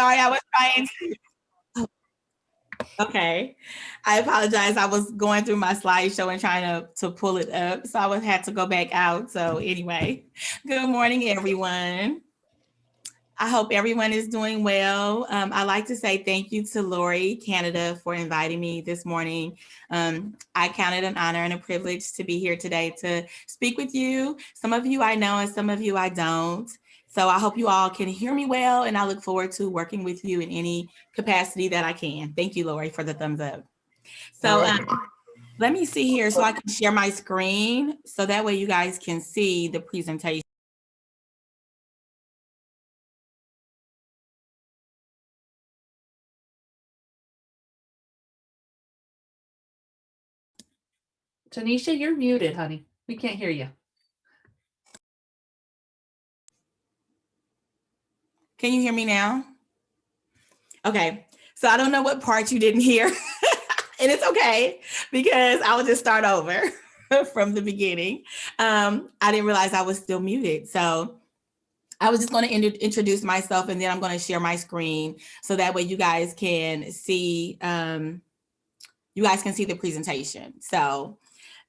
sorry. I was trying to. Okay. I apologize. I was going through my slideshow and trying to pull it up. So I would have to go back out. So anyway, good morning, everyone. I hope everyone is doing well. I'd like to say thank you to Lori Canada for inviting me this morning. I count it an honor and a privilege to be here today to speak with you. Some of you I know and some of you I don't. So I hope you all can hear me well, and I look forward to working with you in any capacity that I can. Thank you, Lori, for the thumbs up. So let me see here so I can share my screen so that way you guys can see the presentation. Tonisha, you're muted, honey. We can't hear you. Can you hear me now? Okay. So I don't know what part you didn't hear. And it's okay because I will just start over from the beginning. I didn't realize I was still muted. So I was just going to introduce myself and then I'm going to share my screen so that way you guys can see the presentation. So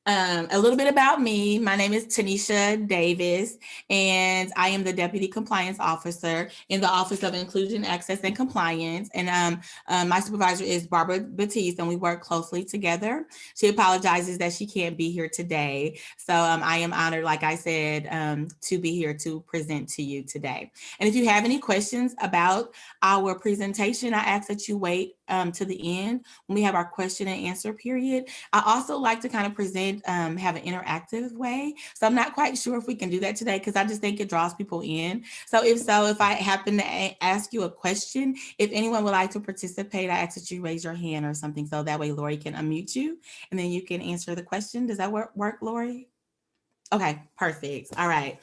a little bit about me. My name is Tonisha Davis, and I am the Deputy Compliance Officer in the Office of Inclusion, Access, and Compliance. And my supervisor is Barbara Batiste, and we work closely together. She apologizes that she can't be here today. So I am honored, like I said, to be here to present to you today. And if you have any questions about our presentation, I ask that you wait to the end when we have our question and answer period. I also like to kind of present, have an interactive way. So I'm not quite sure if we can do that today because I just think it draws people in. So, if I happen to ask you a question, if anyone would like to participate, I ask that you raise your hand or something so that way Lori can unmute you and then you can answer the question. Does that work, Lori? Okay, perfect. All right.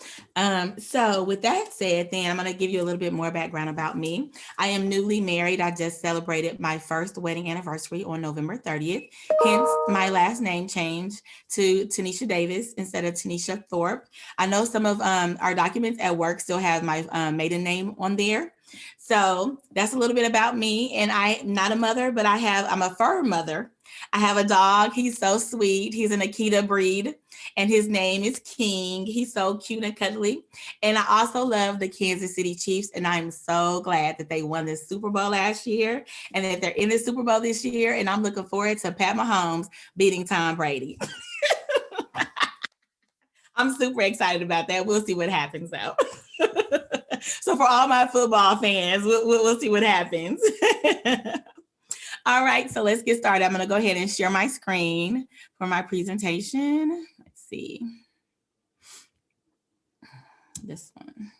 So with that said, then I'm going to give you a little bit more background about me. I am newly married. I just celebrated my first wedding anniversary on November 30th. Hence my last name change to Tonisha Davis instead of Tonisha Thorpe. I know some of our documents at work still have my maiden name on there. So that's a little bit about me. And I'm not a mother, but I'm a fur mother. I have a dog. He's so sweet. He's an Akita breed and his name is King. He's so cute and cuddly. And I also love the Kansas City Chiefs, and I'm so glad that they won this Super Bowl last year and that they're in the Super Bowl this year. And I'm looking forward to Pat Mahomes beating Tom Brady. I'm super excited about that. We'll see what happens though. So for all my football fans, we'll see what happens. All right, so let's get started. I'm going to go ahead and share my screen for my presentation. Let's see. This one.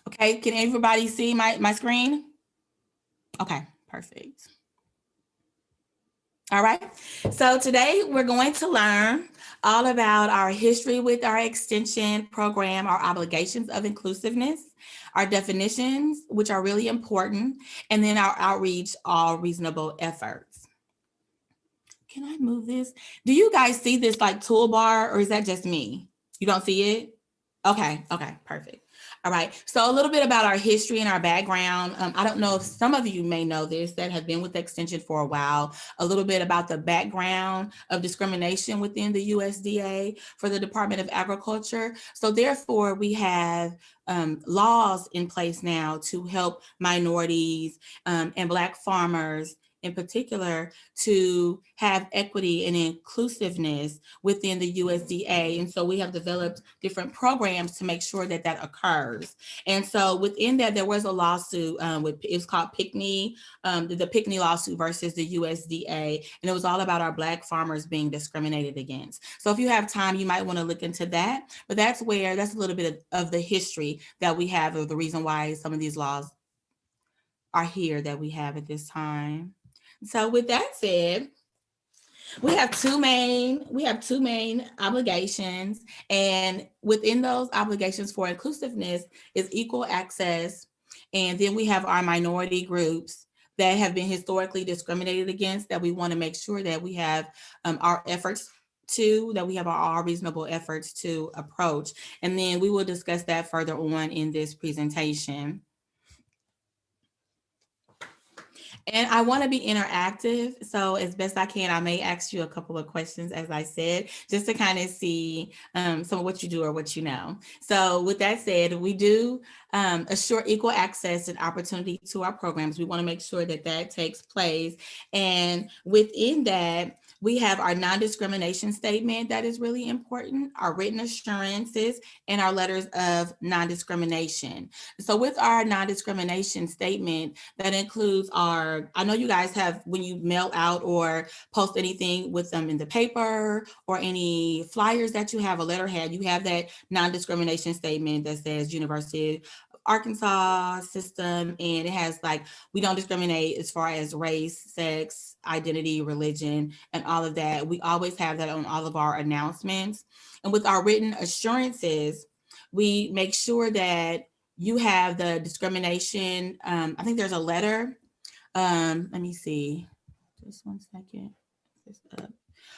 Okay, can everybody see my screen? Okay, perfect. All right, so today we're going to learn all about our history with our extension program, our obligations of inclusiveness, our definitions, which are really important, and then our outreach, all reasonable efforts. Can I move this? Do you guys see this like toolbar or is that just me? You don't see it? Okay, perfect. All right, so a little bit about our history and our background. I don't know if some of you may know this that have been with the extension for a while, a little bit about the background of discrimination within the USDA for the Department of Agriculture. So therefore, we have laws in place now to help minorities and Black farmers in particular to have equity and inclusiveness within the USDA. And so we have developed different programs to make sure that that occurs. And so within that, there was a lawsuit it's called PICNI, the PICNI lawsuit versus the USDA. And it was all about our Black farmers being discriminated against. So if you have time, you might want to look into that. But that's a little bit of the history that we have of the reason why some of these laws are here that we have at this time. So with that said, we have two main obligations, and within those obligations for inclusiveness is equal access And then we have our minority groups that have been historically discriminated against, that we want to make sure that we have our efforts that we have our reasonable efforts to approach. And then we will discuss that further on in this presentation. And I want to be interactive. So as best I can, I may ask you a couple of questions, as I said, just to kind of see some of what you do or what you know. So with that said, we do assure equal access and opportunity to our programs. We want to make sure that that takes place. And within that, we have our non-discrimination statement that is really important, our written assurances, and our letters of non-discrimination. So with our non-discrimination statement, that includes I know you guys have, when you mail out or post anything with them in the paper or any flyers that you have, a letterhead, you have that non-discrimination statement that says University of Arkansas system, and it has like, we don't discriminate as far as race, sex, identity, religion, and all of that. We always have that on all of our announcements. And with our written assurances, we make sure that you have the discrimination. I think there's a letter. Let me see. Just one second.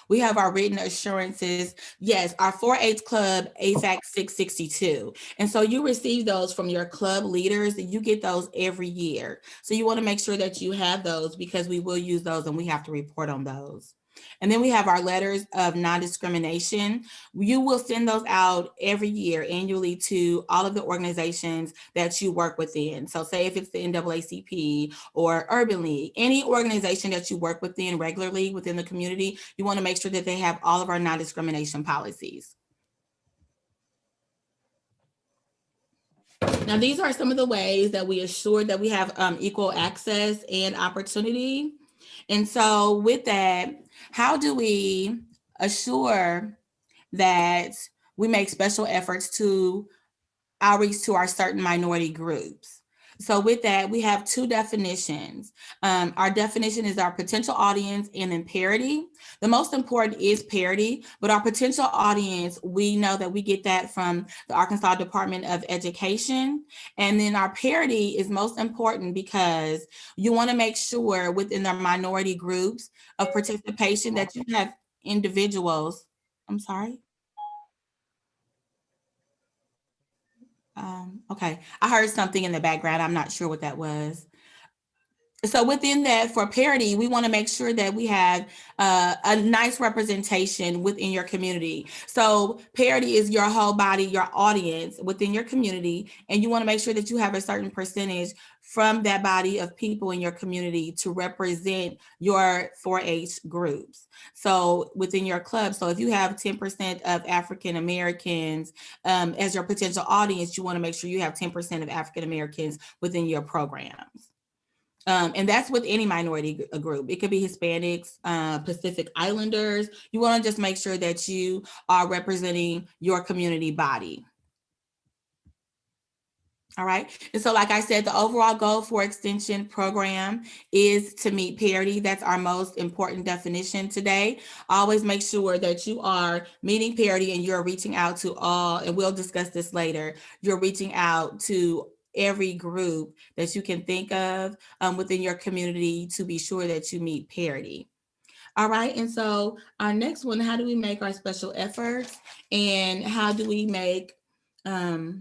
We have our written assurances. Yes, our 4-H Club AFAC 662. And so you receive those from your club leaders. You get those every year. So you want to make sure that you have those, because we will use those and we have to report on those. And then we have our letters of non-discrimination. You will send those out every year annually to all of the organizations that you work within. So say if it's the NAACP or Urban League, any organization that you work within regularly within the community, you want to make sure that they have all of our non-discrimination policies. Now, these are some of the ways that we assure that we have equal access and opportunity. And so with that, how do we assure that we make special efforts to outreach to our certain minority groups? So with that, we have two definitions. Our definition is our potential audience and then parity. The most important is parity, but our potential audience, we know that we get that from the Arkansas Department of Education. And then our parity is most important because you want to make sure within the minority groups of participation that you have individuals. I'm sorry. Okay, I heard something in the background. I'm not sure what that was. So within that, for parity, we want to make sure that we have a nice representation within your community. So parity is your whole body, your audience within your community, and you want to make sure that you have a certain percentage from that body of people in your community to represent your 4-H groups. So within your club, so if you have 10% of African Americans as your potential audience, you want to make sure you have 10% of African Americans within your programs. And that's with any minority group. It could be Hispanics, Pacific Islanders. You want to just make sure that you are representing your community body. All right. And so, like I said, the overall goal for extension program is to meet parity. That's our most important definition today. Always make sure that you are meeting parity and you're reaching out to all, and we'll discuss this later. You're reaching out to every group that you can think of within your community to be sure that you meet parity. All right. And so our next one, how do we make our special efforts, and how do we make our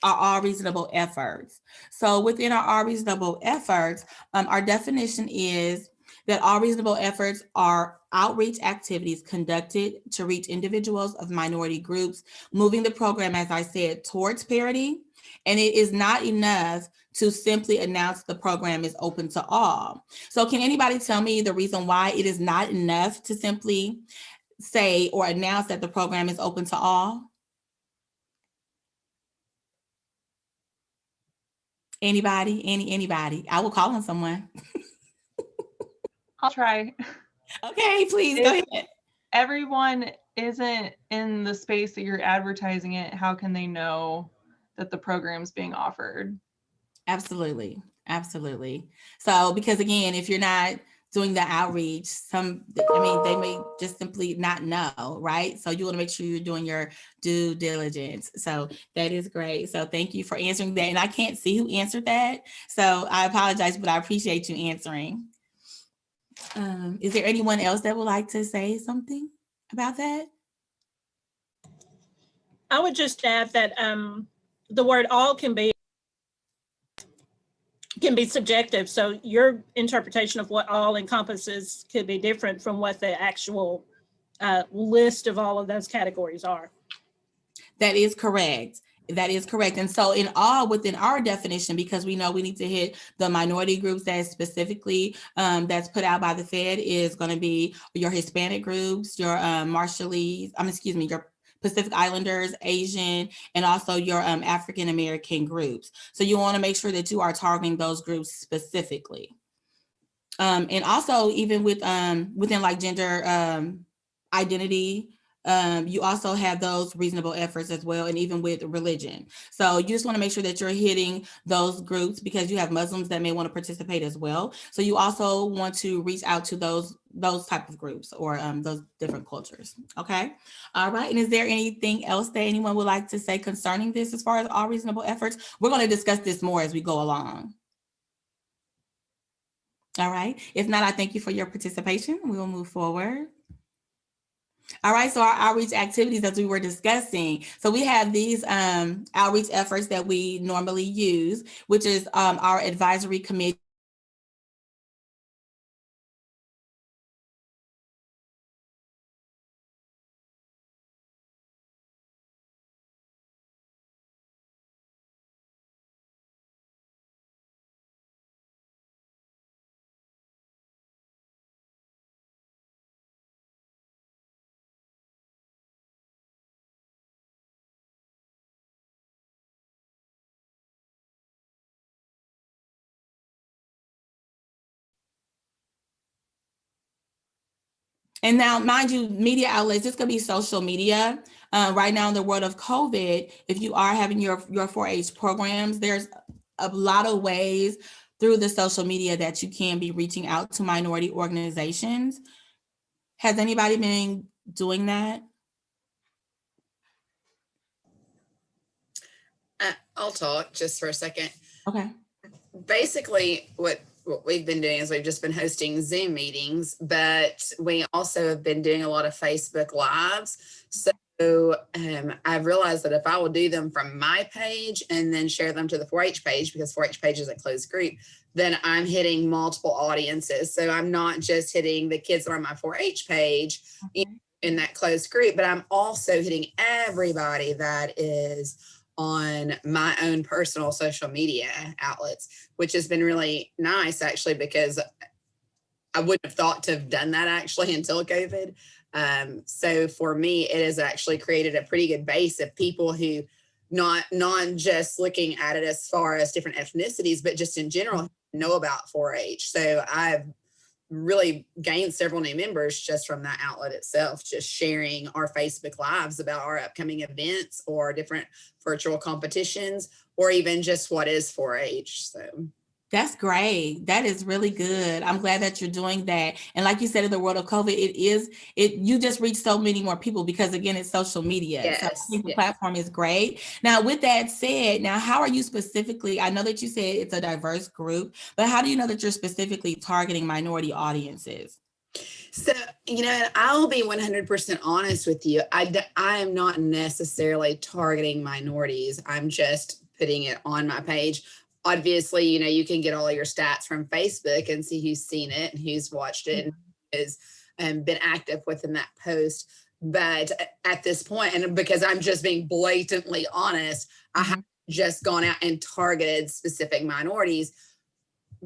all reasonable efforts? So within our all reasonable efforts, our definition is that all reasonable efforts are outreach activities conducted to reach individuals of minority groups, moving the program, as I said, towards parity. And it is not enough to simply announce the program is open to all. So can anybody tell me the reason why it is not enough to simply say or announce that the program is open to all? Anybody? Anybody? I will call on someone. I'll try. Okay, please go If ahead. everyone isn't in the space that you're advertising it, how can they know that the program's being offered? Absolutely. Absolutely. So, because again, if you're not doing the outreach, they may just simply not know, right? So you want to make sure you're doing your due diligence. So that is great. So thank you for answering that. And I can't see who answered that, so I apologize, but I appreciate you answering. Is there anyone else that would like to say something about that? I would just add that the word all can be subjective. So your interpretation of what all encompasses could be different from what the actual list of all of those categories are. That is correct. That is correct. And so in all, within our definition, because we know we need to hit the minority groups that specifically that's put out by the Fed, is going to be your Hispanic groups, your your Pacific Islanders, Asian, and also your African American groups. So you want to make sure that you are targeting those groups specifically. And also even within like gender identity, you also have those reasonable efforts as well, and even with religion. So you just want to make sure that you're hitting those groups, because you have Muslims that may want to participate as well. So you also want to reach out to those type of groups, or those different cultures. Okay. All right. And is there anything else that anyone would like to say concerning this as far as all reasonable efforts? We're going to discuss this more as we go along. All right. If not, I thank you for your participation. We will move forward. All right, so our outreach activities that we were discussing. So we have these outreach efforts that we normally use, which is our advisory committee. And now, mind you, media outlets, this could be social media. Right now in the world of COVID, if you are having your 4-H programs, there's a lot of ways through the social media that you can be reaching out to minority organizations. Has anybody been doing that? I'll talk just for a second. Okay. Basically, what we've been doing is we've just been hosting Zoom meetings, but we also have been doing a lot of Facebook Lives. So I've realized that if I will do them from my page and then share them to the 4-H page, because 4-H page is a closed group, then I'm hitting multiple audiences. So I'm not just hitting the kids that are on my 4-H page in that closed group, but I'm also hitting everybody that is on my own personal social media outlets, which has been really nice actually, because I wouldn't have thought to have done that actually until COVID. So for me, it has actually created a pretty good base of people who not just looking at it as far as different ethnicities, but just in general know about 4-H. So I've really gained several new members just from that outlet itself, just sharing our Facebook Lives about our upcoming events or different virtual competitions, or even just what is 4-H. So that's great. That is really good. I'm glad that you're doing that. And like you said, in the world of COVID, you just reach so many more people, because again, it's social media. Yes, so I think the platform is great. Now, with that said, now how are you specifically, I know that you said it's a diverse group, but how do you know that you're specifically targeting minority audiences? So, I'll be 100% honest with you. I am not necessarily targeting minorities. I'm just putting it on my page. Obviously, you can get all your stats from Facebook and see who's seen it and who's watched it and has been active within that post. But at this point, and because I'm just being blatantly honest, I have just gone out and targeted specific minorities,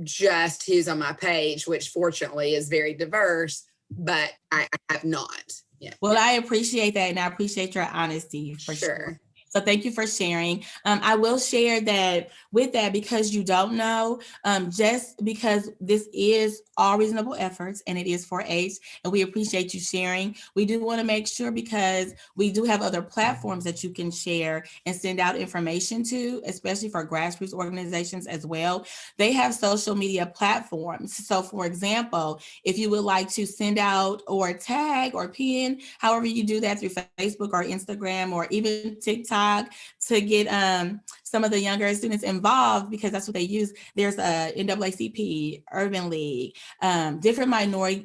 just who's on my page, which fortunately is very diverse, but I have not. Yeah. Well, I appreciate that, and I appreciate your honesty for sure. So thank you for sharing. I will share that with that, because you don't know, just because this is all reasonable efforts and it is 4-H, and we appreciate you sharing. We do want to make sure, because we do have other platforms that you can share and send out information to, especially for grassroots organizations as well. They have social media platforms. So for example, if you would like to send out or tag or pin, however you do that through Facebook or Instagram or even TikTok, to get some of the younger students involved, because that's what they use. There's a NAACP, Urban League, different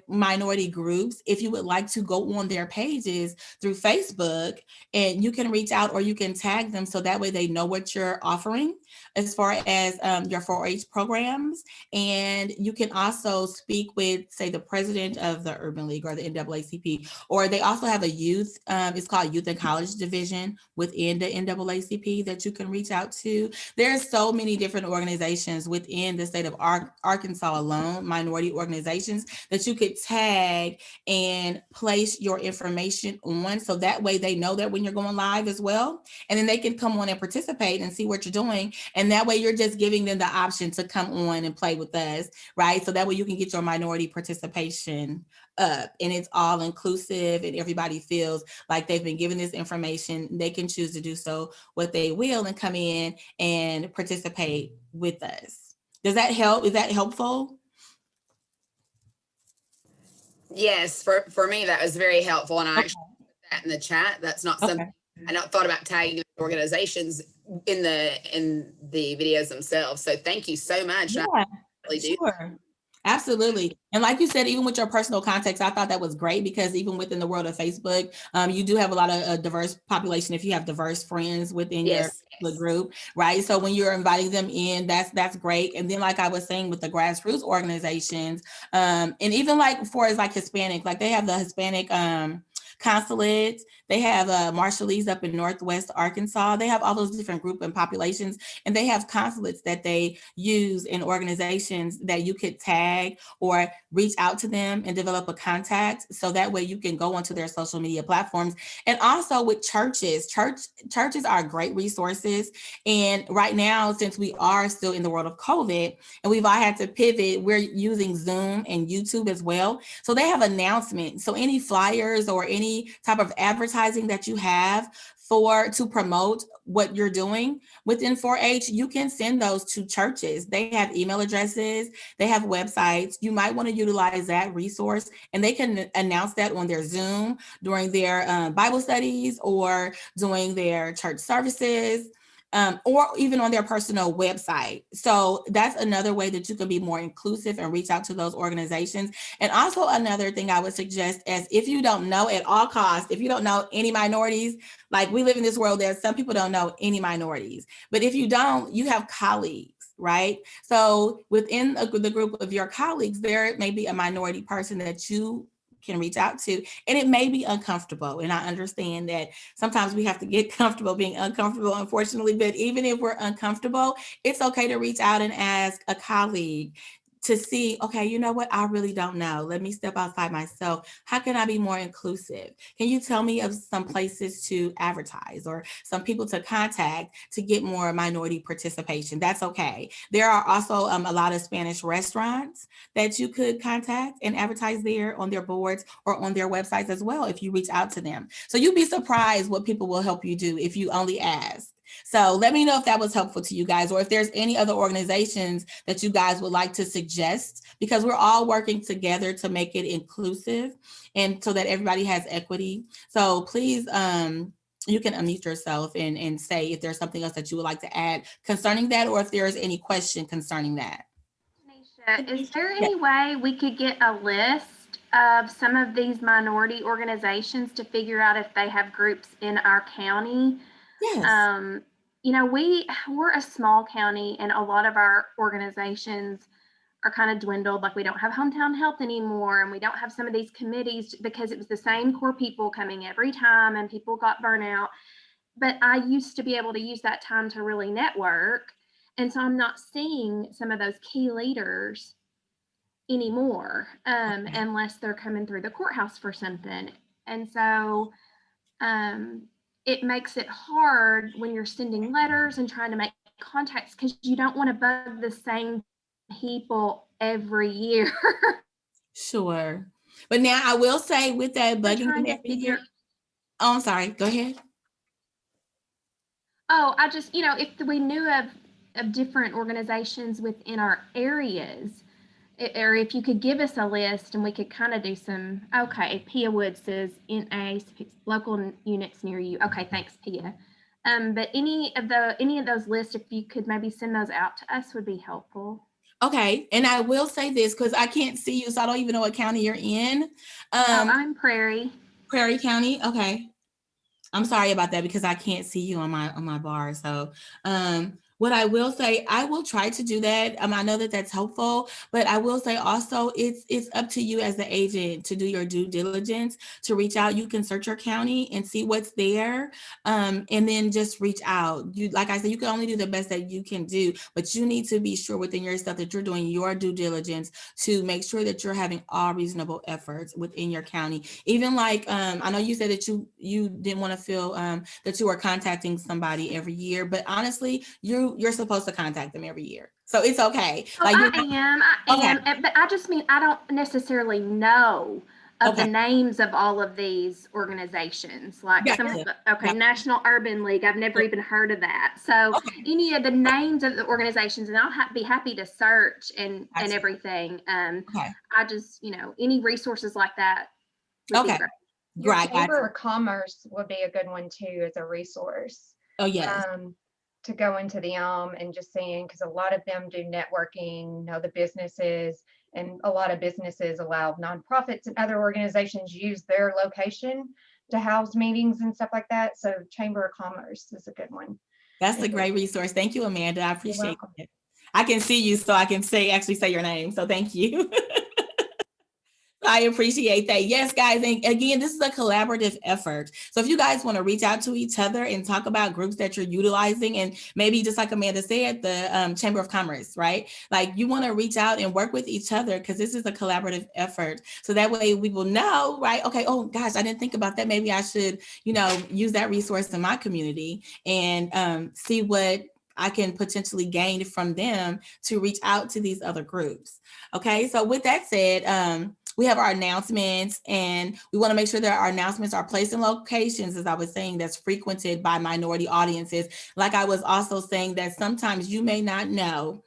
minority groups. If you would like to go on their pages through Facebook, and you can reach out or you can tag them, so that way they know what you're offering as far as your 4-H programs. And you can also speak with, say, the president of the Urban League or the NAACP, or they also have a youth, it's called Youth and College Division within the NAACP that you can reach out to. There's so many different organizations within the state of Arkansas alone, minority organizations, that you could tag and place your information on, so that way they know that when you're going live as well, and then they can come on and participate and see what you're doing. And that way you're just giving them the option to come on and play with us, right? So that way you can get your minority participation up, and it's all inclusive, and everybody feels like they've been given this information. They can choose to do so what they will and come in and participate with us. Does that help? Is that helpful? Yes, for me, that was very helpful. And I actually put that in the chat. That's not something I not thought about tagging organizations in the videos themselves. So thank you so much. Yeah, I really do. sure. Absolutely. And like you said, even with your personal context, I thought that was great, because even within the world of Facebook, you do have a lot of diverse population if you have diverse friends within your group, right? So when you're inviting them in, that's great. And then, like I was saying, with the grassroots organizations, and even like for as like Hispanic, like they have the Hispanic consulates, they have Marshallese up in Northwest Arkansas. They have all those different group and populations, and they have consulates that they use in organizations that you could tag or reach out to them and develop a contact, so that way you can go onto their social media platforms. And also with churches are great resources. And right now, since we are still in the world of COVID and we've all had to pivot, we're using Zoom and YouTube as well. So they have announcements. So any flyers or any type of advertising that you have to promote what you're doing within 4-H, you can send those to churches. They have email addresses, they have websites. You might want to utilize that resource, and they can announce that on their Zoom during their Bible studies or during their church services. Or even on their personal website. So that's another way that you can be more inclusive and reach out to those organizations. And also another thing I would suggest is, if you don't know at all costs, if you don't know any minorities, like we live in this world, there's some people don't know any minorities, but if you don't, you have colleagues, right? So within the group of your colleagues, there may be a minority person that you can reach out to, and it may be uncomfortable. And I understand that sometimes we have to get comfortable being uncomfortable, unfortunately, but even if we're uncomfortable, it's okay to reach out and ask a colleague to see, okay, you know what? I really don't know. Let me step outside myself. How can I be more inclusive? Can you tell me of some places to advertise or some people to contact to get more minority participation? That's okay. There are also a lot of Spanish restaurants that you could contact and advertise there on their boards or on their websites as well, if you reach out to them. So you'd be surprised what people will help you do if you only ask. So let me know if that was helpful to you guys, or if there's any other organizations that you guys would like to suggest, because we're all working together to make it inclusive and so that everybody has equity. So please, you can unmute yourself and say if there's something else that you would like to add concerning that, or if there's any question concerning that. Tanisha, is there any way we could get a list of some of these minority organizations to figure out if they have groups in our county? Yes. You know, we're a small county, and a lot of our organizations are kind of dwindled. Like, we don't have hometown health anymore, and we don't have some of these committees because it was the same core people coming every time, and people got burnout. But I used to be able to use that time to really network. And so I'm not seeing some of those key leaders anymore, unless they're coming through the courthouse for something. And so it makes it hard when you're sending letters and trying to make contacts because you don't want to bug the same people every year. Sure. But now I will say with that I'm bugging trying them to every year. figure. Oh, I'm sorry. Go ahead. Oh, I just, if we knew of different organizations within our areas, or if you could give us a list and we could kind of do some, okay, Pia Wood says NA local units near you. Okay, thanks, Pia. But any of those lists, if you could maybe send those out to us, would be helpful. Okay. And I will say this because I can't see you, so I don't even know what county you're in. I'm Prairie. Prairie County. Okay. I'm sorry about that because I can't see you on my bar. So what I will say, I will try to do that. I know that that's helpful, but I will say also it's up to you as the agent to do your due diligence, to reach out. You can search your county and see what's there, and then just reach out. You, like I said, you can only do the best that you can do, but you need to be sure within yourself that you're doing your due diligence to make sure that you're having all reasonable efforts within your county. Even like I know you said that you didn't want to feel that you were contacting somebody every year, but honestly, you're supposed to contact them every year, so it's okay. Oh, Like I am, but I just mean I don't necessarily know of the Okay. names of all of these organizations. Like Gotcha. Gotcha. National Urban League, I've never even heard of that. So Okay. any of the names of the organizations, and I'll be happy to search and Gotcha. everything. Okay. I just, any resources like that would be Okay. great. Your Right. Chamber Gotcha. of Commerce would be a good one too as a resource. Oh yes. To go into them and just seeing, because a lot of them do networking, know the businesses, and a lot of businesses allow nonprofits and other organizations use their location to house meetings and stuff like that. So Chamber of Commerce is a good one. That's a great resource. Thank you, Amanda. I appreciate welcome. it. I can see you, so I can actually say your name. So thank you. I appreciate that. Yes, guys. And again, this is a collaborative effort. So if you guys want to reach out to each other and talk about groups that you're utilizing, and maybe just like Amanda said, the Chamber of Commerce, right? Like you want to reach out and work with each other because this is a collaborative effort. So that way we will know, right? Okay, oh gosh, I didn't think about that. Maybe I should, use that resource in my community and see what I can potentially gain from them to reach out to these other groups. Okay, so with that said, we have our announcements, and we want to make sure that our announcements are placed in locations, as I was saying, that's frequented by minority audiences. Like I was also saying that sometimes you may not know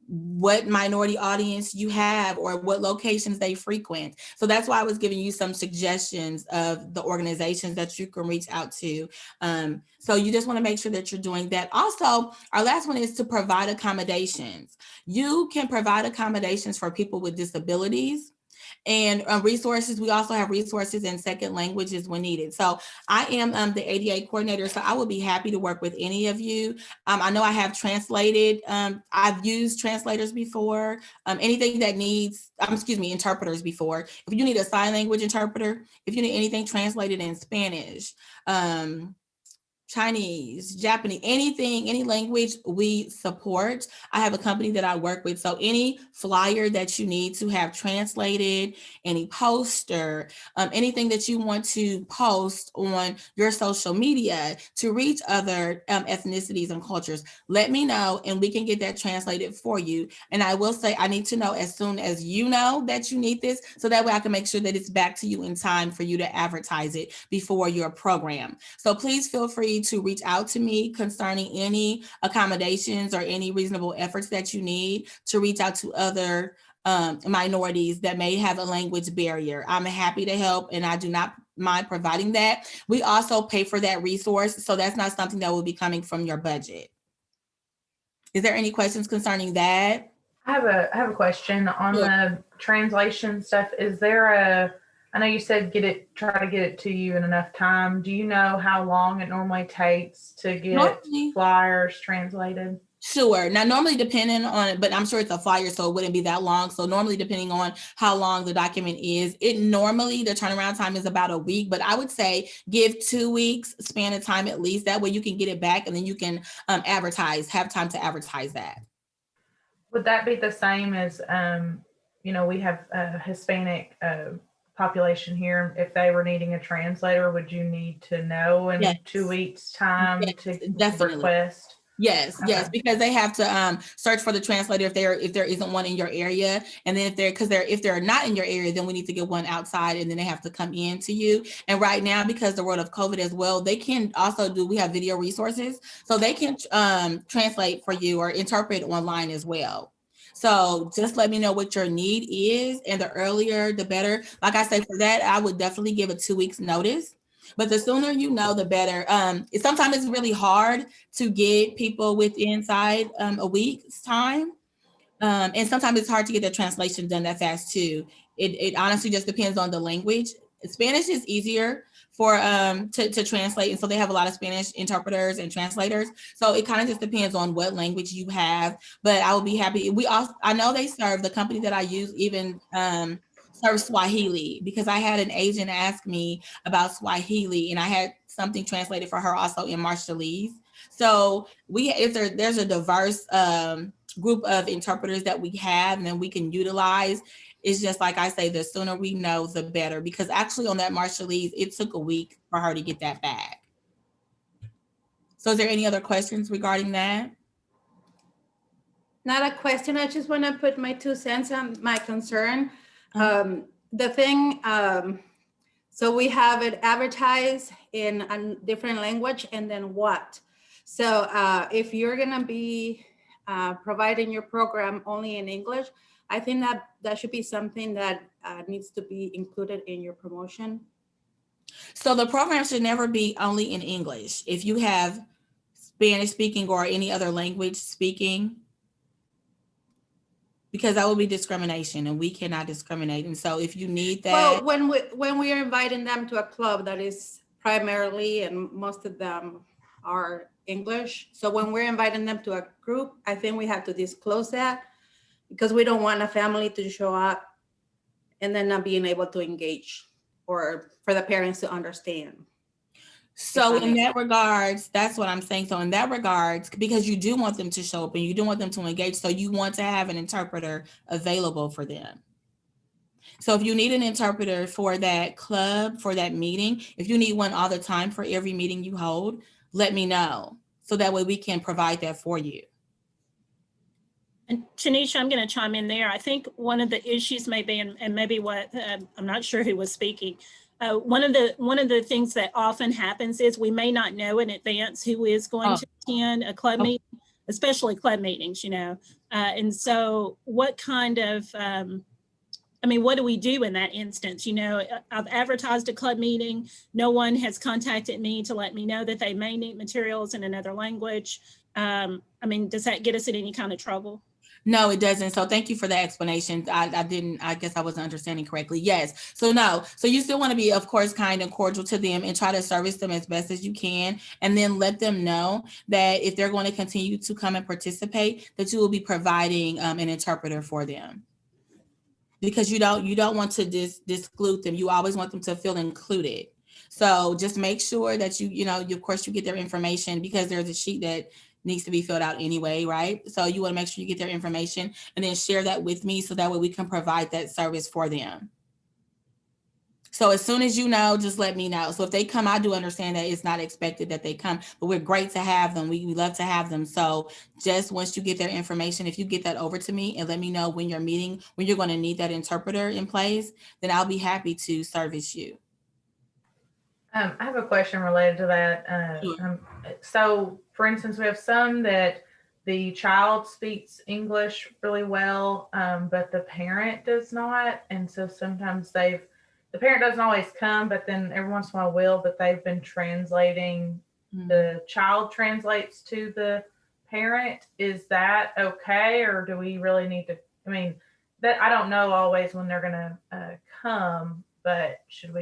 what minority audience you have or what locations they frequent. So that's why I was giving you some suggestions of the organizations that you can reach out to. So you just want to make sure that you're doing that. Also, our last one is to provide accommodations. You can provide accommodations for people with disabilities and resources. We also have resources in second languages when needed. So I am the ADA coordinator, so I will be happy to work with any of you. I know I have translated. I've used translators before. Anything that needs, interpreters before. If you need a sign language interpreter, if you need anything translated in Spanish, Chinese, Japanese, anything, any language we support. I have a company that I work with. So any flyer that you need to have translated, any poster, anything that you want to post on your social media to reach other ethnicities and cultures, let me know and we can get that translated for you. And I will say, I need to know as soon as you know that you need this, so that way I can make sure that it's back to you in time for you to advertise it before your program. So please feel free to reach out to me concerning any accommodations or any reasonable efforts that you need to reach out to other minorities that may have a language barrier. I'm happy to help and I do not mind providing that. We also pay for that resource, so that's not something that will be coming from your budget. Is there any questions concerning that? I have a question on the translation stuff. Is there I know you said try to get it to you in enough time. Do you know how long it normally takes to get flyers translated? Sure. Now, normally depending on, but I'm sure it's a flyer, so it wouldn't be that long. So normally depending on how long the document is, the turnaround time is about a week, but I would say give 2 weeks span of time at least. That way you can get it back and then you can have time to advertise that. Would that be the same as, we have Hispanic population here, if they were needing a translator, would you need to know in Yes. 2 weeks' time Yes, to definitely. request? Yes, yes, Okay. because they have to search for the translator if there isn't one in your area, and then if they're not in your area, then we need to get one outside, and then they have to come in to you. And right now, because the world of COVID as well, they can also we have video resources, so they can translate for you or interpret online as well. So just let me know what your need is, and the earlier the better. Like I say, for that, I would definitely give a 2 weeks notice. But the sooner you know, the better. Sometimes it's really hard to get people within inside a week's time. And sometimes it's hard to get the translation done that fast too. It honestly just depends on the language. Spanish is easier for to translate, and so they have a lot of Spanish interpreters and translators. So it kind of just depends on what language you have. But I would be happy. I know they serve, the company that I use even serves Swahili, because I had an agent ask me about Swahili, and I had something translated for her also in Marshallese. So there's a diverse group of interpreters that we have and then we can utilize. It's just like I say, the sooner we know, the better. Because actually on that Marshallese, it took a week for her to get that back. So is there any other questions regarding that? Not a question. I just want to put my 2 cents on my concern. The thing, so we have it advertised in a different language, and then what? So if you're going to be providing your program only in English, I think that should be something that needs to be included in your promotion. So the program should never be only in English. If you have Spanish speaking or any other language speaking, because that will be discrimination, and we cannot discriminate. And so if you need that. Well, when we are inviting them to a club that is primarily, and most of them are English. So when we're inviting them to a group, I think we have to disclose that, because we don't want a family to show up and then not being able to engage, or for the parents to understand. So in that regards, that's what I'm saying. So in that regards, because you do want them to show up and you do want them to engage, so you want to have an interpreter available for them. So if you need an interpreter for that club, for that meeting, if you need one all the time for every meeting you hold, let me know. So that way we can provide that for you. And Tonisha, I'm going to chime in there. I think one of the issues may be, and maybe what, I'm not sure who was speaking. One of the things that often happens is we may not know in advance who is going to attend a club meeting, especially club meetings, and so what kind of, what do we do in that instance? I've advertised a club meeting. No one has contacted me to let me know that they may need materials in another language. Does that get us in any kind of trouble? No, it doesn't. So thank you for the explanation. I guess I wasn't understanding correctly. Yes. So no. So you still want to be, of course, kind and cordial to them and try to service them as best as you can. And then let them know that if they're going to continue to come and participate, that you will be providing an interpreter for them. Because you don't want to exclude them. You always want them to feel included. So just make sure that of course you get their information, because there's a sheet that needs to be filled out anyway, right? So you want to make sure you get their information and then share that with me, so that way we can provide that service for them. So as soon as just let me know. So if they come, I do understand that it's not expected that they come, but we're great to have them. We love to have them. So just once you get their information, if you get that over to me and let me know when you're going to need that interpreter in place, then I'll be happy to service you. I have a question related to that. Sure. So, for instance, we have some that the child speaks English really well, but the parent does not. And so sometimes the parent doesn't always come, but then every once in a while will, but they've been translating. Mm-hmm. The child translates to the parent. Is that okay? Or do we really need to, I don't know always when they're going to come. But should we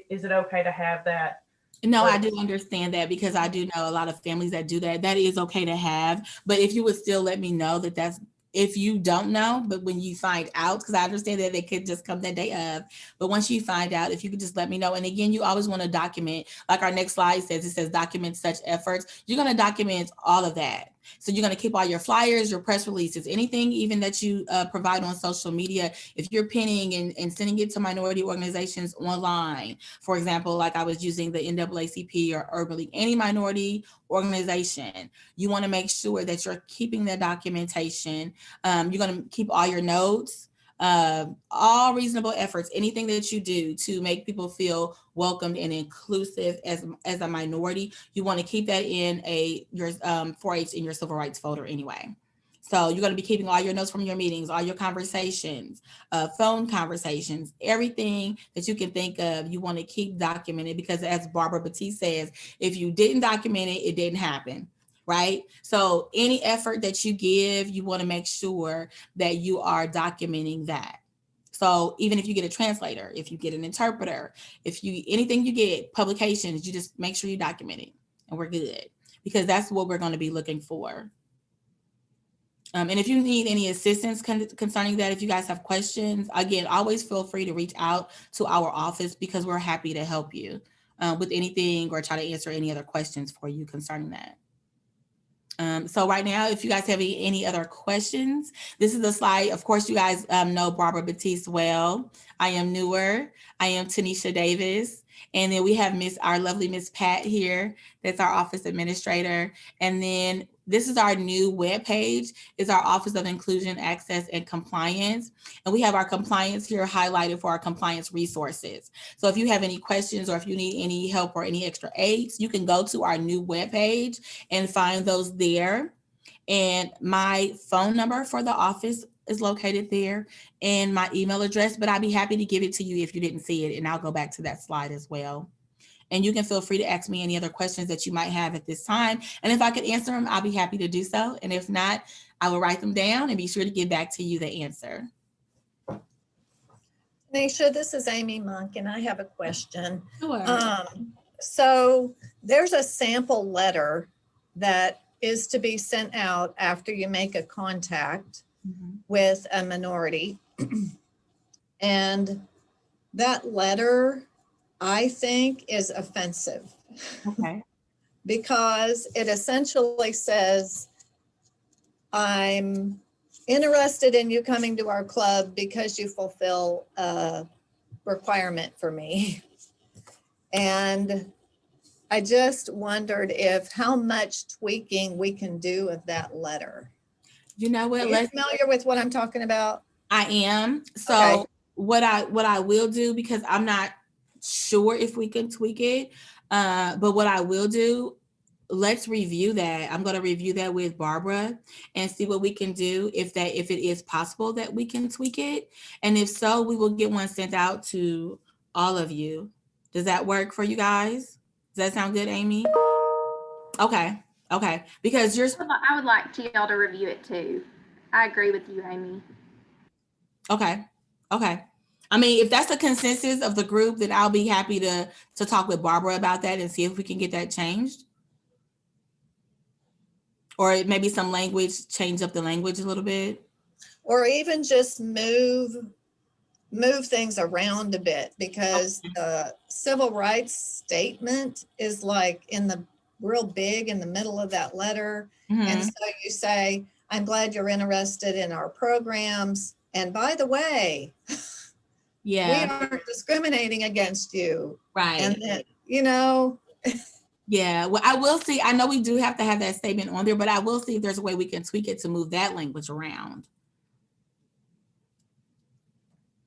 is it okay to have that? No, I do understand that, because I do know a lot of families that do that. That is okay to have. But if you would still let me know that's, if you don't know, but when you find out, because I understand that they could just come that day of, but once you find out, if you could just let me know. And again, you always want to document, like our next slide says, it says document such efforts. You're going to document all of that. So you're going to keep all your flyers, your press releases, anything even that you provide on social media. If you're pinning and sending it to minority organizations online, for example, like I was using the NAACP or Urban League, any minority organization, you want to make sure that you're keeping the documentation. You're going to keep all your notes. All reasonable efforts, anything that you do to make people feel welcomed and inclusive as a minority, you want to keep that in your 4-H in your civil rights folder anyway. So you're going to be keeping all your notes from your meetings, all your conversations, phone conversations, everything that you can think of, you want to keep documented, because as Barbara Batiste says, if you didn't document it, it didn't happen. Right? So any effort that you give, you want to make sure that you are documenting that. So even if you get a translator, if you get an interpreter, anything you get, publications, you just make sure you document it, and we're good, because that's what we're going to be looking for. And if you need any assistance concerning that, if you guys have questions, again, always feel free to reach out to our office, because we're happy to help you with anything or try to answer any other questions for you concerning that. So right now, if you guys have any other questions, this is the slide. Of course, you guys know Barbara Batiste well. I am newer. I am Tonisha Davis. And then we have our lovely Miss Pat here. That's our office administrator. And then this is our new webpage. It's our Office of Inclusion, Access, and Compliance. And we have our compliance here highlighted for our compliance resources. So if you have any questions or if you need any help or any extra aids, you can go to our new webpage and find those there. And my phone number for the office is located there, and my email address, but I'd be happy to give it to you if you didn't see it, and I'll go back to that slide as well. And you can feel free to ask me any other questions that you might have at this time. And if I could answer them, I'll be happy to do so. And if not, I will write them down and be sure to get back to you the answer. Nisha, this is Amy Monk, and I have a question. Sure. So there's a sample letter that is to be sent out after you make a contact with a minority. And that letter, I think, is offensive. Okay. Because it essentially says, I'm interested in you coming to our club because you fulfill a requirement for me. And I just wondered how much tweaking we can do of that letter. You know what? Are you familiar with what I'm talking about? I am. So Okay. what I will do, because I'm not sure if we can tweak it, but what I will do, let's review that. I'm going to review that with Barbara and see what we can do if it is possible that we can tweak it. And if so, we will get one sent out to all of you. Does that work for you guys? Does that sound good, Amy? Okay. Okay. Because I would like y'all to review it too. I agree with you, Amy. Okay. Okay. I mean, if that's the consensus of the group, then I'll be happy to talk with Barbara about that and see if we can get that changed. Or maybe some language, change up the language a little bit. Or even just move things around a bit, because the civil rights statement is like real big in the middle of that letter. And so you say, I'm glad you're interested in our programs. And by the way, we aren't discriminating against you. Right. And that, you know. Yeah, well, I will see. I know we do have to have that statement on there, but I will see if there's a way we can tweak it to move that language around.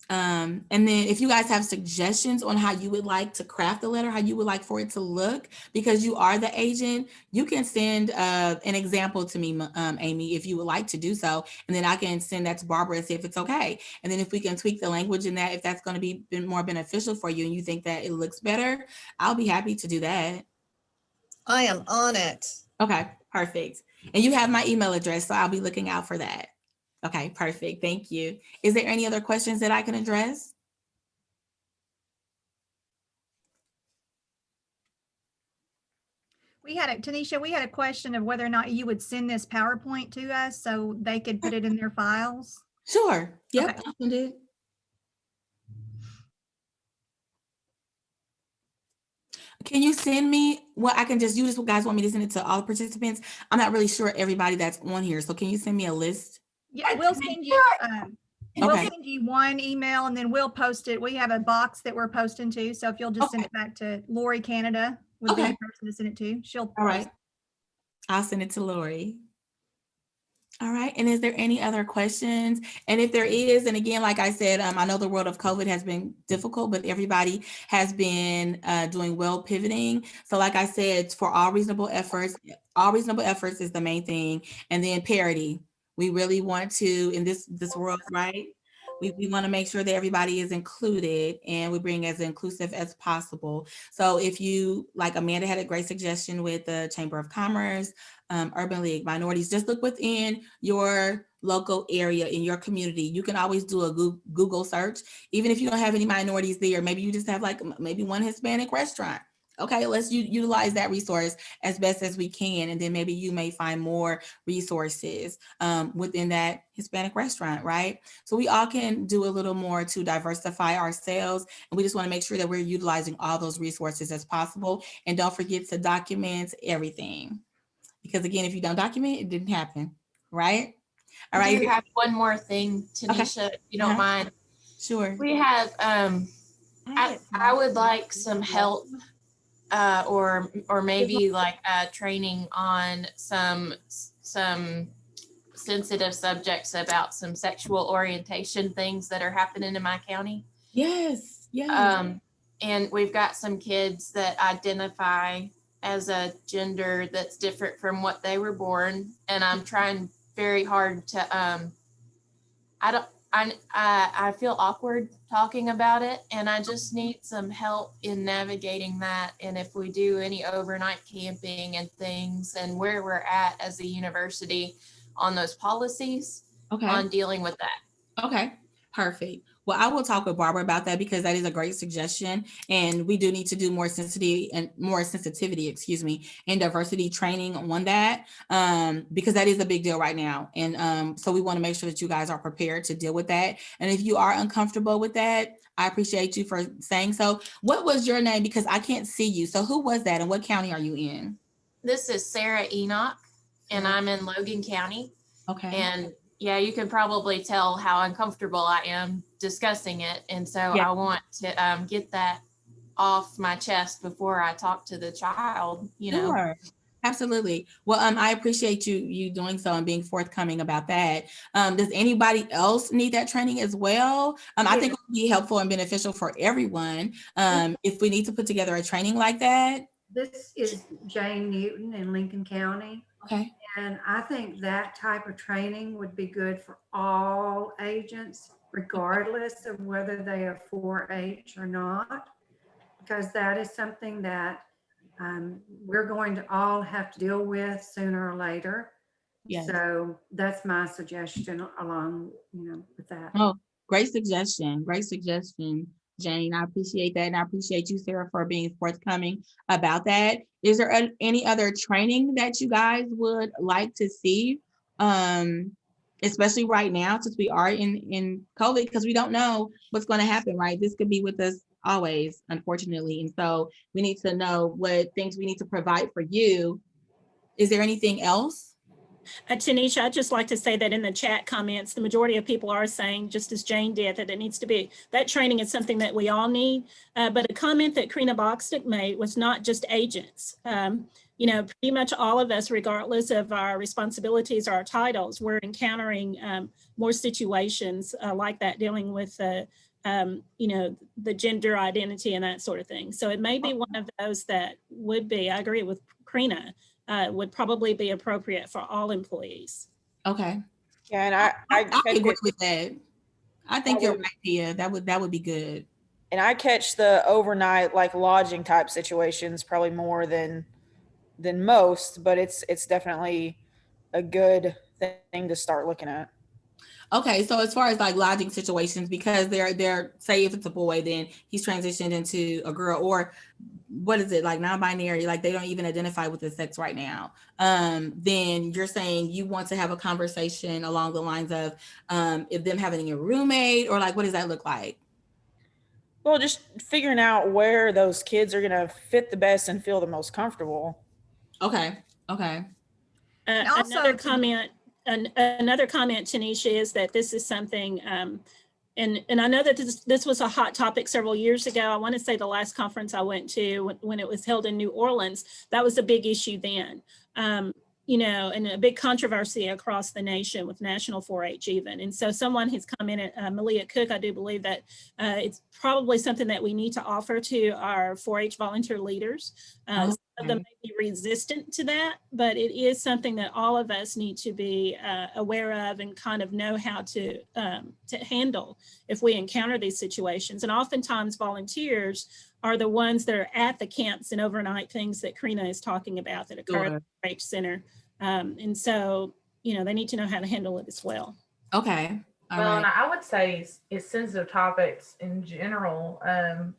And then if you guys have suggestions on how you would like to craft the letter, how you would like for it to look, because you are the agent, you can send an example to me, Amy, if you would like to do so. And then I can send that to Barbara and see if it's okay. And then if we can tweak the language in that, if that's going to be more beneficial for you and you think that it looks better, I'll be happy to do that. I am on it. Okay, perfect. And you have my email address, so I'll be looking out for that. Okay, perfect. Thank you. Is there any other questions that I can address? Tonisha, we had a question of whether or not you would send this PowerPoint to us so they could put it in their files. Sure. Yep, Okay. I can do it. Can you send me, well, I can just, you just guys want me to send it to all participants? I'm not really sure everybody that's on here. So can you send me a list? Yeah, we'll send you, we'll Okay. send you one email and then we'll post it. We have a box that we're posting to. So if you'll just send Okay. it back to Lori Canada would be Okay. the person to send it to. She'll All post right. I'll send it to Lori. All right. And is there any other questions? And if there is, and again, like I said, I know the world of COVID has been difficult, but everybody has been doing well pivoting. So like I said, for all reasonable efforts is the main thing. And then parity. We really want to, in this world, right? We want to make sure that everybody is included and we bring as inclusive as possible. So if you, like Amanda had a great suggestion with the Chamber of Commerce, Urban League, minorities, just look within your local area in your community. You can always do a Google search, even if you don't have any minorities there. Maybe you just have like maybe one Hispanic restaurant. Okay, let's utilize that resource as best as we can. And then maybe you may find more resources within that Hispanic restaurant, right? So we all can do a little more to diversify ourselves. And we just want to make sure that we're utilizing all those resources as possible. And don't forget to document everything. Because again, if you don't document, it didn't happen, right? All I right. do have one more thing, Tanisha, if you don't mind. Sure. We have, I would like some help or maybe like training on some sensitive subjects about some sexual orientation things that are happening in my county. Yes. Yes. And we've got some kids that identify as a gender that's different from what they were born. And I'm trying very hard to, I feel awkward talking about it, and I just need some help in navigating that. And if we do any overnight camping and things, and where we're at as a university on those policies on dealing with that. Okay, perfect. Well, I will talk with Barbara about that because that is a great suggestion, and we do need to do more sensitivity, and diversity training on that because that is a big deal right now. And so we want to make sure that you guys are prepared to deal with that. And if you are uncomfortable with that, I appreciate you for saying so. What was your name? Because I can't see you. So who was that, and what county are you in? This is Sarah Enoch, and I'm in Logan County. Okay. And yeah, you can probably tell how uncomfortable I am discussing it. And so I want to get that off my chest before I talk to the child, you know. Sure. Absolutely. Well, I appreciate you doing so and being forthcoming about that. Does anybody else need that training as well? I think it would be helpful and beneficial for everyone if we need to put together a training like that. This is Jane Newton in Lincoln County. Okay. And I think that type of training would be good for all agents, regardless of whether they are 4-H or not, because that is something that we're going to all have to deal with sooner or later. Yes. So that's my suggestion along, with that. Oh, great suggestion. Great suggestion, Jane. I appreciate that. And I appreciate you, Sarah, for being forthcoming about that. Is there any other training that you guys would like to see? Especially right now, since we are in COVID, because we don't know what's going to happen, right? This could be with us always, unfortunately. And so we need to know what things we need to provide for you. Is there anything else? Tanisha, I'd just like to say that in the chat comments, the majority of people are saying, just as Jane did, that it needs to be, that training is something that we all need. But a comment that Karina Boxtick made was not just agents. Pretty much all of us, regardless of our responsibilities or our titles, we're encountering more situations like that, dealing with the gender identity and that sort of thing. So it may be one of those that would be, I agree with Karina, would probably be appropriate for all employees. Okay. Yeah, and I agree with that. I think you're right, Pia. That would be good. And I catch the overnight like lodging type situations probably more than most, but it's definitely a good thing to start looking at. Okay, so as far as like lodging situations, because they're say if it's a boy, then he's transitioned into a girl, or what is it, like non-binary, like they don't even identify with the sex right now. Then you're saying you want to have a conversation along the lines of if them having a roommate, or like what does that look like? Well, just figuring out where those kids are going to fit the best and feel the most comfortable. Okay. Okay. And also Another to- comment, another comment, Tanisha, is that this is something, and I know that this was a hot topic several years ago. I want to say the last conference I went to when it was held in New Orleans, that was a big issue then. You know, and a big controversy across the nation with National 4-H even. And so someone has commented, Malia Cook, I do believe that it's probably something that we need to offer to our 4-H volunteer leaders. Some of them may be resistant to that, but it is something that all of us need to be aware of and kind of know how to handle if we encounter these situations. And oftentimes volunteers are the ones that are at the camps and overnight things that Karina is talking about that occur at the 4-H center. And so, you know, they need to know how to handle it as well. Okay. Well, and I would say it's sensitive topics in general.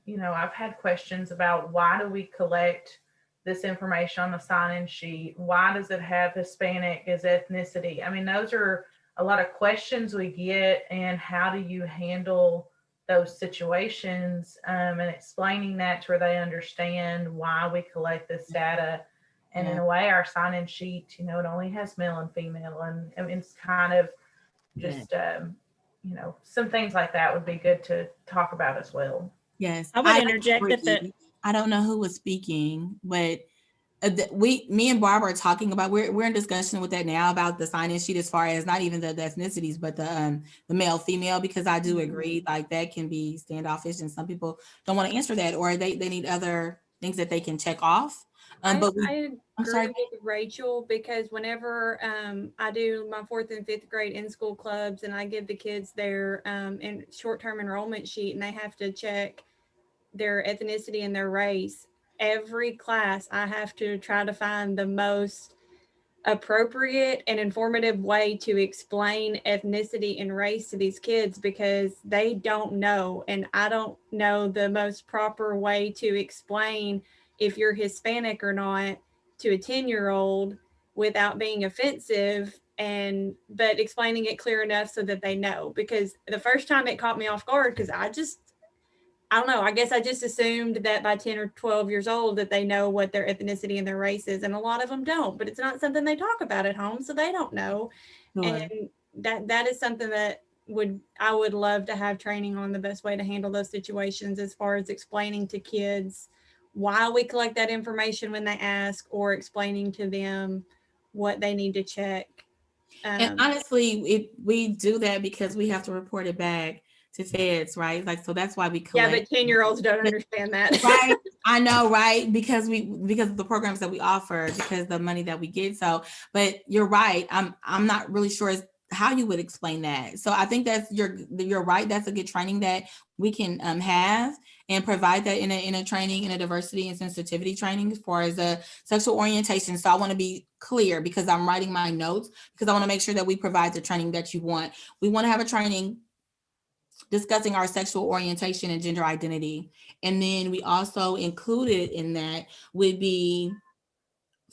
You know, I've had questions about why do we collect this information on the sign-in sheet? Why does it have Hispanic as ethnicity? I mean, those are a lot of questions we get, and how do you handle those situations, and explaining that to where they understand why we collect this data. And in a way, our sign-in sheet, you know, it only has male and female, and I mean, it's kind of just, you know, some things like that would be good to talk about as well. Yes. I would interject that I don't know who was speaking, but me and Barbara are talking about, we're in discussion with that now about the sign-in sheet, as far as not even the ethnicities, but the male female, because I do agree, like, that can be standoffish, and some people don't want to answer that, or they need other things that they can check off. But I agree with Rachel, because whenever I do my 4th and 5th grade in-school clubs, and I give the kids their in short-term enrollment sheet, and they have to check their ethnicity and their race, every class I have to try to find the most appropriate and informative way to explain ethnicity and race to these kids, because they don't know, and I don't know the most proper way to explain if you're Hispanic or not to a 10-year-old without being offensive, but explaining it clear enough so that they know. Because the first time it caught me off guard, because I don't know, I guess I just assumed that by 10 or 12 years old that they know what their ethnicity and their race is, and a lot of them don't, but it's not something they talk about at home, so they don't know. And that is something that I would love to have training on, the best way to handle those situations, as far as explaining to kids why we collect that information when they ask, or explaining to them what they need to check. And honestly, we do that because we have to report it back to feds, right? Like, so that's why we collect. Yeah, but 10-year-olds don't understand that. Right. I know, right? Because of the programs that we offer, because the money that we get. So, but you're right. I'm not really sure how you would explain that. So I think you're right. That's a good training that we can have and provide that in a training, in a diversity and sensitivity training, as far as a sexual orientation. So I want to be clear, because I'm writing my notes, because I want to make sure that we provide the training that you want. We want to have a training discussing our sexual orientation and gender identity. And then we also included in that would be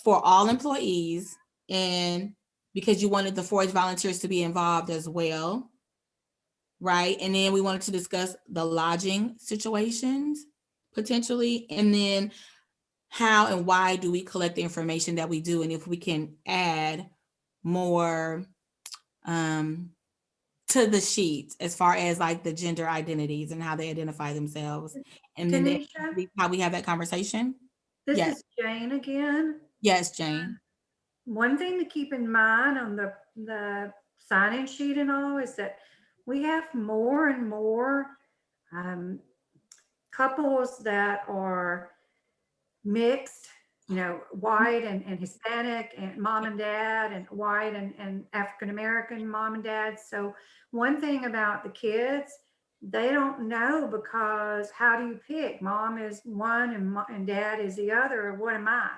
for all employees, and because you wanted the 4-H volunteers to be involved as well, right? And then we wanted to discuss the lodging situations potentially, and then how and why do we collect the information that we do, and if we can add more to the sheet, as far as like the gender identities and how they identify themselves, and then how we have that conversation. This is Jane again. Yes, Jane. One thing to keep in mind on the sign-in sheet and all is that we have more and more couples that are mixed, you know, white and Hispanic, and mom and dad, and white and African-American mom and dad. So one thing about the kids, they don't know, because how do you pick? Mom is one and dad is the other, or what am I?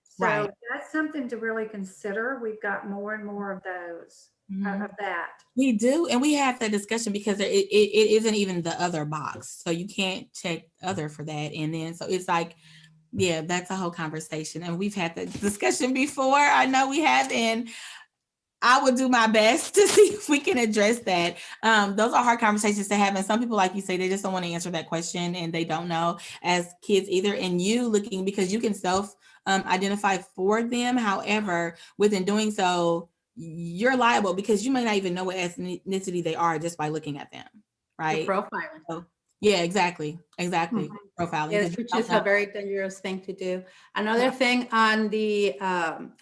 So that's something to really consider. We've got more and more of those, of that. We do, and we had that discussion, because it isn't even the other box, so you can't check other for that. And then so it's like, yeah, that's a whole conversation, and we've had that discussion before. I know we have, and I will do my best to see if we can address that. Those are hard conversations to have. And some people, like you say, they just don't want to answer that question and they don't know as kids either. And you looking, because you can identify for them. However, within doing so, you're liable because you may not even know what ethnicity they are just by looking at them, right? Profiling. So, yeah, exactly. Profiling. Yes, which is a very dangerous thing to do. Another thing on the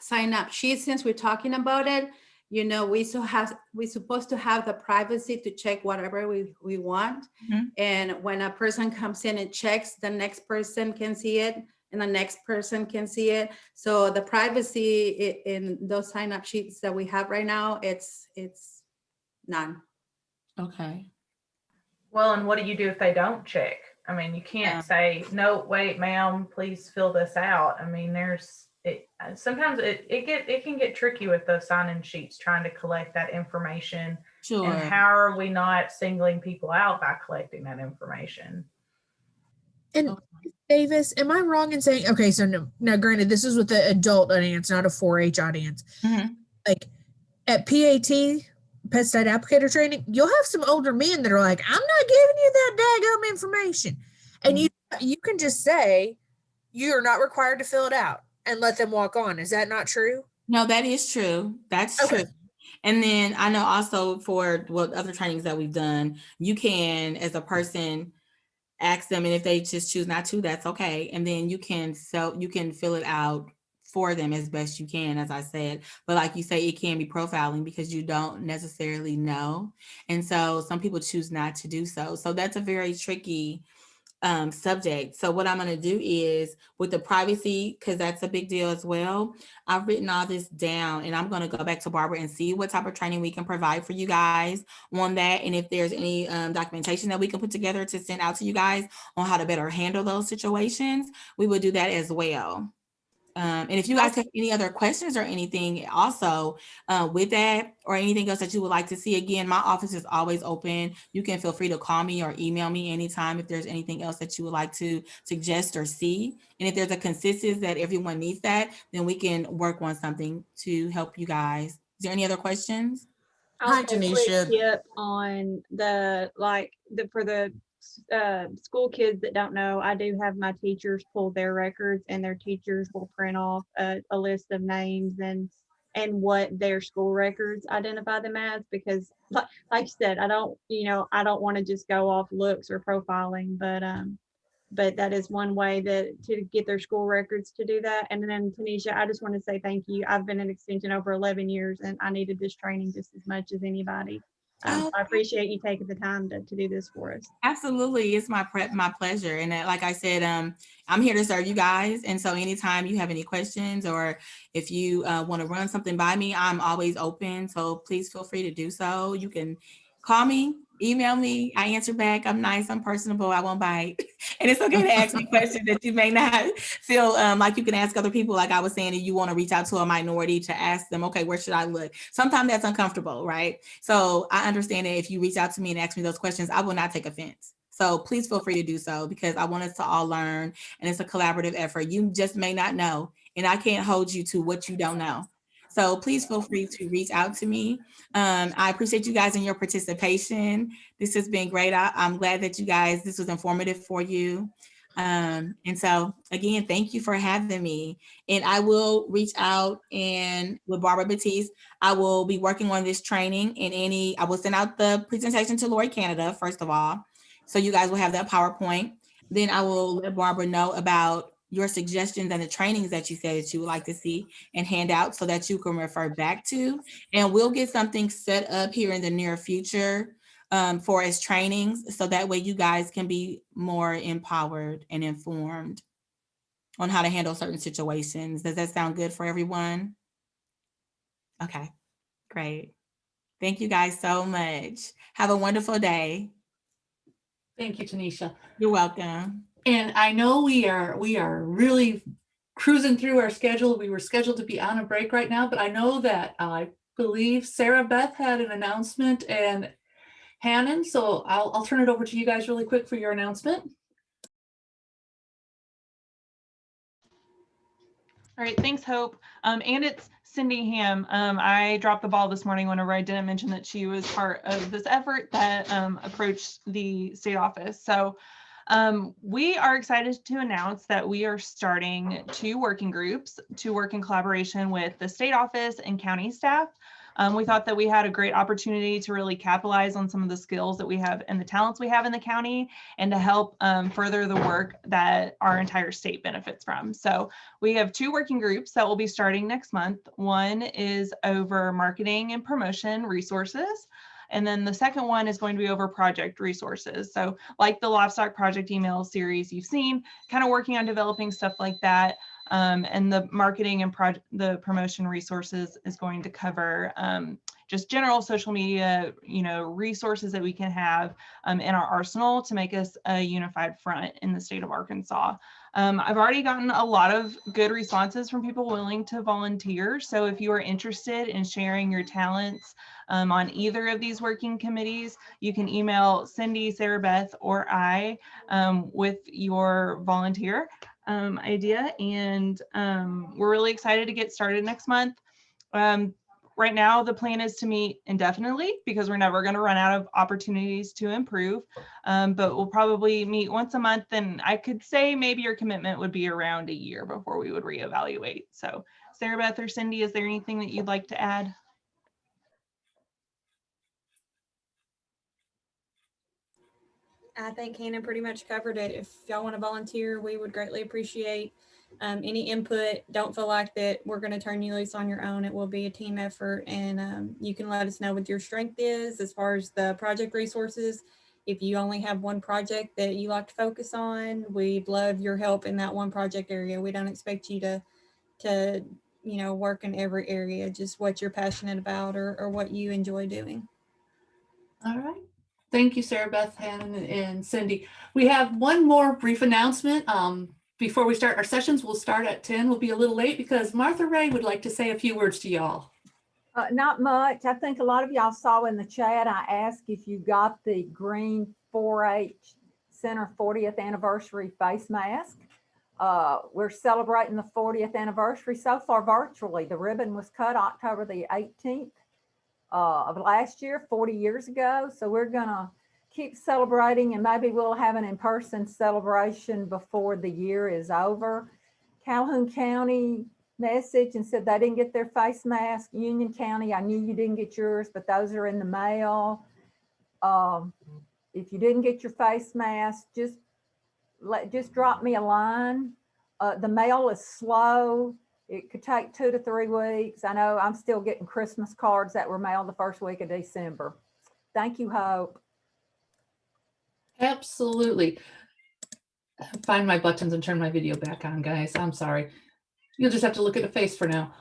sign up sheet, since we're talking about it, you know, we're supposed to have the privacy to check whatever we want. Mhm. And when a person comes in and checks, the next person can see it and the next person can see it. So the privacy in those sign up sheets that we have right now, it's none. Okay. Well, and what do you do if they don't check? I mean, you can't say, no, wait, ma'am, please fill this out. I mean, sometimes it can get tricky with those sign-in sheets trying to collect that information. Sure. And how are we not singling people out by collecting that information? And Davis, am I wrong in saying, okay, so now granted, this is with the adult audience, not a 4-H audience. Mm-hmm. Like at PAT, pesticide applicator training, you'll have some older men that are like, I'm not giving you that daggum information. And you can just say, you're not required to fill it out and let them walk on. Is that not true? No, that is true. That's true. And then I know also for other trainings that we've done, you can, as a person, ask them, and if they just choose not to, that's okay. And then you can fill it out for them as best you can, as I said. But like you say, it can be profiling because you don't necessarily know. And so some people choose not to do so. So that's a very tricky subject. So what I'm going to do is with the privacy, because that's a big deal as well. I've written all this down and I'm going to go back to Barbara and see what type of training we can provide for you guys on that. And if there's any documentation that we can put together to send out to you guys on how to better handle those situations, we will do that as well. And if you guys have any other questions or anything also with that or anything else that you would like to see, again, my office is always open. You can feel free to call me or email me anytime if there's anything else that you would like to suggest or see. And if there's a consensus that everyone needs that, then we can work on something to help you guys. Is there any other questions? Hi, Tanisha. Tip on for the school kids that don't know, I do have my teachers pull their records and their teachers will print off a list of names and what their school records identify them as, because like you said, I don't want to just go off looks or profiling, but that is one way to get their school records to do that. And then Tonisha, I just want to say thank you. I've been in extension over 11 years and I needed this training just as much as anybody. I appreciate you taking the time to do this for us. Absolutely. It's my pleasure. And like I said, I'm here to serve you guys. And so anytime you have any questions or if you want to run something by me, I'm always open. So please feel free to do so. You can call me, email me. I answer back. I'm nice. I'm personable. I won't bite. And it's okay to ask me questions that you may not feel like you can ask other people. Like I was saying, if you want to reach out to a minority to ask them, okay, where should I look? Sometimes that's uncomfortable, right? So I understand that if you reach out to me and ask me those questions, I will not take offense. So please feel free to do so because I want us to all learn and it's a collaborative effort. You just may not know, and I can't hold you to what you don't know. So please feel free to reach out to me. I appreciate you guys and your participation. This has been great. I'm glad that you guys, this was informative for you. And so again, thank you for having me. And I will reach out and with Barbara Batiste, I will be working on this training and I will send out the presentation to Lori Canada, first of all. So you guys will have that PowerPoint. Then I will let Barbara know about your suggestions and the trainings that you said that you would like to see and hand out so that you can refer back to. And we'll get something set up here in the near future for as trainings. So that way you guys can be more empowered and informed on how to handle certain situations. Does that sound good for everyone? Okay, great. Thank you guys so much. Have a wonderful day. Thank you, Tanisha. You're welcome. And I know we are really cruising through our schedule. We were scheduled to be on a break right now, but I know that I believe Sarah Beth had an announcement and Hannon, so I'll turn it over to you guys really quick for your announcement. All right, thanks, Hope. And it's Cindy Ham. I dropped the ball this morning whenever I didn't mention that she was part of this effort that approached the state office. So we are excited to announce that we are starting 2 working groups to work in collaboration with the state office and county staff. We thought that we had a great opportunity to really capitalize on some of the skills that we have and the talents we have in the county, and to help further the work that our entire state benefits from. So we have 2 working groups that will be starting next month. One is over marketing and promotion resources. And then the second one is going to be over project resources. So like the livestock project email series you've seen, kind of working on developing stuff like that. And the marketing and the promotion resources is going to cover just general social media, resources that we can have in our arsenal to make us a unified front in the state of Arkansas. I've already gotten a lot of good responses from people willing to volunteer. So if you are interested in sharing your talents on either of these working committees, you can email Cindy, Sarah Beth, or I with your volunteer idea. And we're really excited to get started next month. Right now, the plan is to meet indefinitely because we're never going to run out of opportunities to improve. But we'll probably meet once a month, and I could say maybe your commitment would be around a year before we would reevaluate. So Sarah Beth or Cindy, is there anything that you'd like to add? I think Hannah pretty much covered it. If y'all want to volunteer, we would greatly appreciate any input. Don't feel like that we're going to turn you loose on your own. It will be a team effort, and you can let us know what your strength is as far as the project resources. If you only have one project that you like to focus on, we'd love your help in that one project area. We don't expect you to work in every area, just what you're passionate about or what you enjoy doing. All right. Thank you, Sarah Beth, Hannah, and Cindy. We have one more brief announcement. Before we start our sessions, we'll start at 10. We'll be a little late because Martha Ray would like to say a few words to y'all. Not much. I think a lot of y'all saw in the chat, I asked if you got the green 4-H Center 40th anniversary face mask. We're celebrating the 40th anniversary so far virtually. The ribbon was cut October the 18th. Of last year, 40 years ago. So we're gonna keep celebrating, and maybe we'll have an in-person celebration before the year is over. Calhoun County messaged and said they didn't get their face mask. Union County, I knew you didn't get yours, but those are in the mail. If you didn't get your face mask, just drop me a line. The mail is slow. It could take 2 to 3 weeks. I know I'm still getting Christmas cards that were mailed the first week of December. Thank you, Hope. Absolutely. Find my buttons and turn my video back on, guys. I'm sorry. You'll just have to look at the face for now.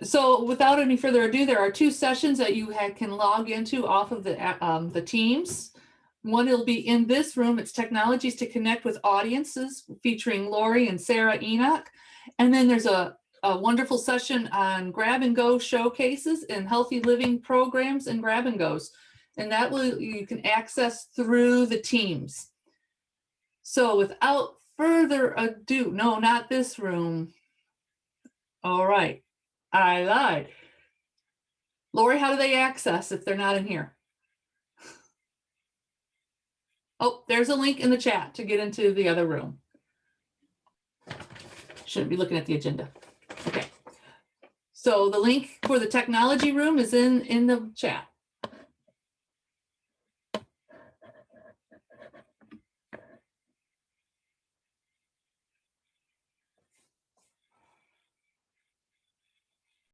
So without any further ado, there are 2 sessions that you can log into off of the Teams. One will be in this room. It's Technologies to Connect with Audiences, featuring Lori and Sarah Enoch. And then there's a wonderful session on grab and go showcases and healthy living programs and grab and goes. And that you can access through the Teams. So without further ado, no, not this room. All right, I lied. Lori, how do they access if they're not in here? Oh, there's a link in the chat to get into the other room. Shouldn't be looking at the agenda. Okay. So the link for the technology room is in the chat.